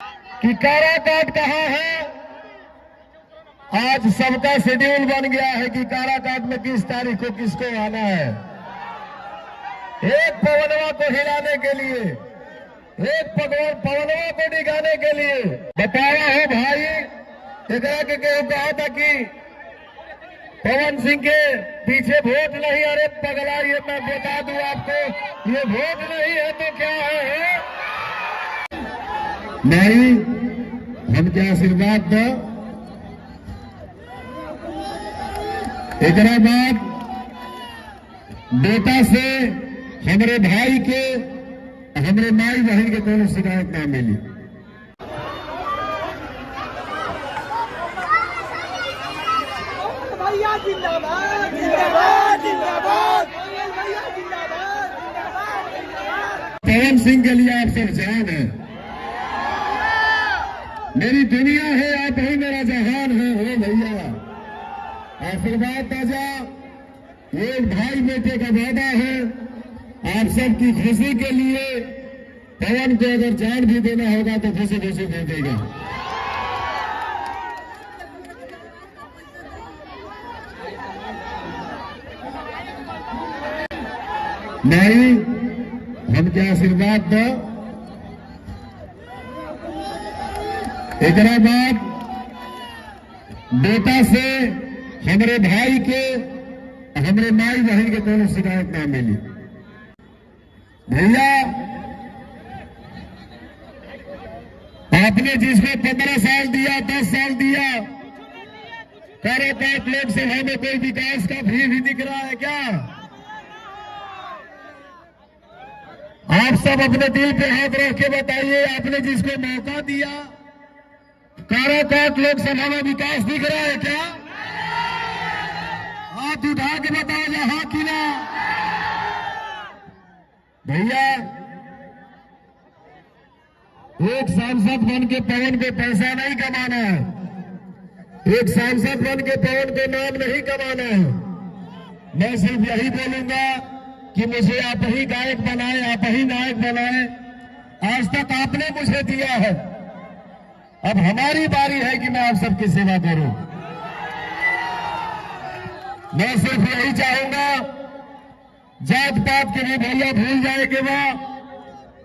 कि काराकाट कहाँ है। आज सबका शेड्यूल बन गया है कि काराकाट में किस तारीख को किसको आना है। एक पवनवा को हिलाने के लिए, एक पवनवा को डिगाने के लिए बताया है भाई। एकरा के कहा था कि पवन सिंह के पीछे वोट नहीं। अरे पगला, ये मैं बता दूं आपको, ये वोट नहीं है तो क्या है? नहीं, हमके आशीर्वाद दो। एकरा बाद बेटा से हमारे भाई के, हमारे माई बहन के कोनो शिकायत ना मिली। जिंदाबाद जिंदाबाद जिंदाबाद जिंदाबाद। पवन सिंह के लिए आप सब जान है, मेरी दुनिया है, आप ही मेरा जहान है। हो भैया, आशीर्वाद ताजा, एक भाई बेटे का वादा है। आप सबकी खुशी के लिए पवन को अगर जान भी देना होगा तो खुशी खुशी दे देगा। नहीं, हमके आशीर्वाद दो। एकरा बाद बेटा से हमारे भाई के, हमारे माई बहन के कोनो शिकायत ना मिली। भैया, आपने जिसमें 15 साल दिया, 10 साल दिया, काराकाट लोकसभा में कोई विकास का भी दिख रहा है क्या? आप सब अपने दिल पे हाथ रख के बताइए, आपने जिसको मौका दिया काराकाट लोकसभा में विकास दिख रहा है क्या? हाथ उठा के बताओ हाँ कि ना। भैया, एक सांसद बन के पवन को पैसा नहीं कमाना है, एक सांसद बन के पवन को नाम नहीं कमाना है। मैं सिर्फ यही बोलूंगा कि मुझे आप ही गायक बनाए, आप ही नायक बनाए। आज तक आपने मुझे दिया है, अब हमारी बारी है कि मैं आप सबकी सेवा करूं। मैं सिर्फ यही चाहूंगा, जात पात के भी भैया भूल जाए कि वह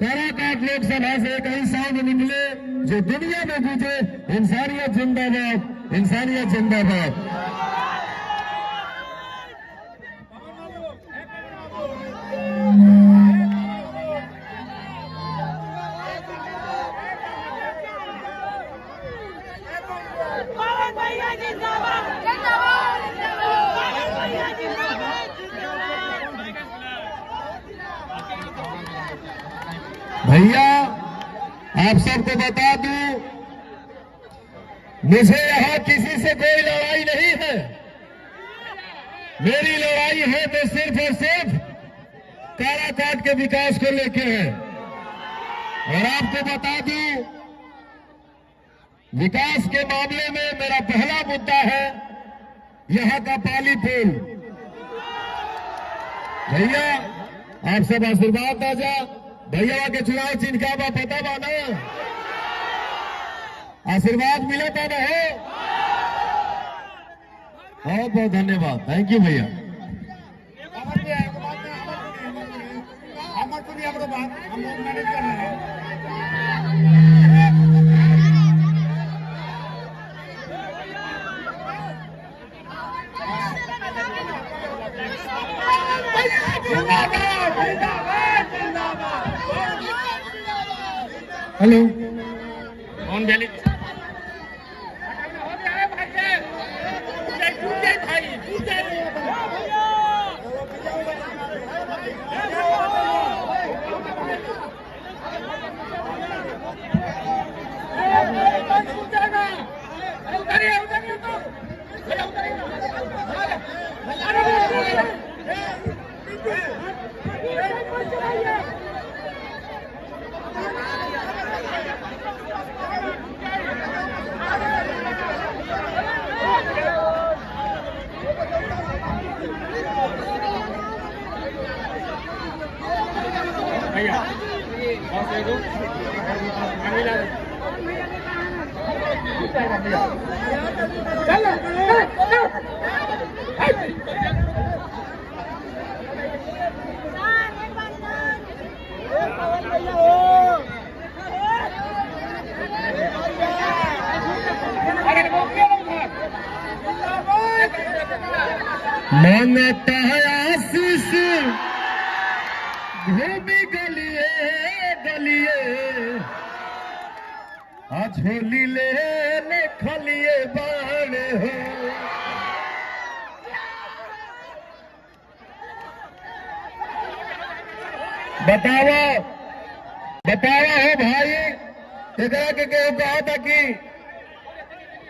काराकाट लोकसभा से एक ही साउंड निकले जो दुनिया में गूंजे, इंसानियत जिंदाबाद, इंसानियत जिंदाबाद। भैया, आप सबको बता दूं, मुझे यहां किसी से कोई लड़ाई नहीं है। मेरी लड़ाई है तो सिर्फ और सिर्फ काराकाट के विकास को लेके है। और आपको बता दूं, विकास के मामले में मेरा पहला मुद्दा है यहां का पाली पुल। भैया, आप सब आशीर्वाद आ जा। भैया के चुनाव चिन्ह का बा पता बा ना? आशीर्वाद मिला था ना? हो, बहुत बहुत धन्यवाद, थैंक यू भैया। हेलो, कौन बोले? मांगता है आशीष घूमी गलिए गलिए झोली ले खलिए बाणे हो। बतावा बतावा हो भाई, एकरा के कहा था कि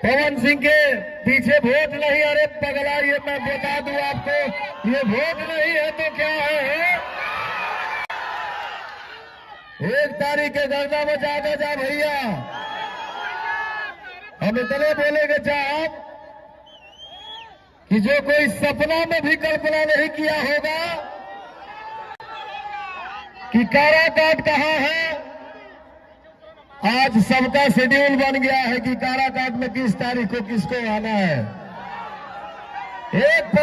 पवन सिंह के पीछे वोट नहीं, अरे पगला ये मैं बता दूं आपको, ये वोट नहीं है तो क्या है? 1 तारीख के गर्दा में जाकर जा भैया, हम इतने बोलेंगे साहब कि जो कोई सपना में भी कल्पना नहीं किया होगा कि काराकाट कहाँ है, आज सबका शेड्यूल बन गया है कि काराकाट में किस तारीख को किसको आना है। एक